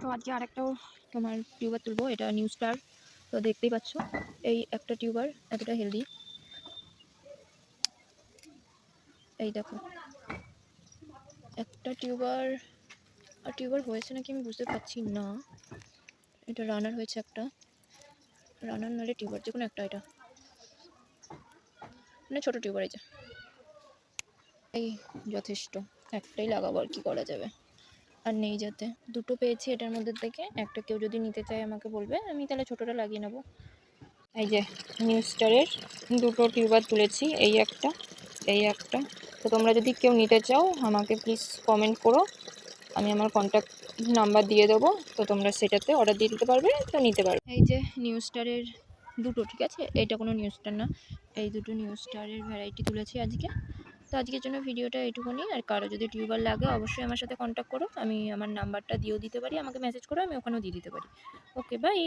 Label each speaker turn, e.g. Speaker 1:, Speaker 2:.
Speaker 1: তো আজকে আরেকটাও তোমার টিউবার তুলবো, এটা নিউ স্টার। তো দেখতেই পাচ্ছ এই একটা টিউবার এতটা হেলদি, এই দেখো একটা টিউবার। আর টিউবার হয়েছে নাকি আমি বুঝতে পারছি না। এটা রানার হয়েছে একটা, রানার নাহলে টিউবার, যে কোনো একটা। এটা মানে ছোটো টিউবার, এই যে এই যথেষ্ট, একটাই লাগাবো, আর কি করা যাবে। আর নেই যাতে, দুটো পেয়েছি এটার মধ্যে থেকে একটা, কেউ যদি নিতে চায় আমাকে বলবে, আমি তাহলে ছোটোটা লাগিয়ে নেবো। এই যে নিউ স্টারের দুটো টিউবার তুলেছি, এই একটা এই একটা। তো তোমরা যদি কেউ নিতে চাও আমাকে প্লিজ কমেন্ট করো, আমি আমার কন্ট্যাক্ট নাম্বার দিয়ে দেবো, তো তোমরা সেটাতে অর্ডার দিয়ে দিতে পারবে, তো নিতে পারবে। এই যে নিউ স্টারের দুটো, ঠিক আছে, এটা কোনো নিউ স্টার না, এই দুটো নিউ স্টারের ভ্যারাইটি তুলেছি আজকে। তো আজকের জন্য ভিডিওটা এইটুকুনি। আর কারো যদি টিউবার লাগে অবশ্যই আমার সাথে কন্ট্যাক্ট করো, আমি আমার নাম্বারটা দিয়েও দিতে পারি, আমাকে মেসেজ করো, আমি ওখানেও দিয়ে দিতে পারি। ওকে, বাই।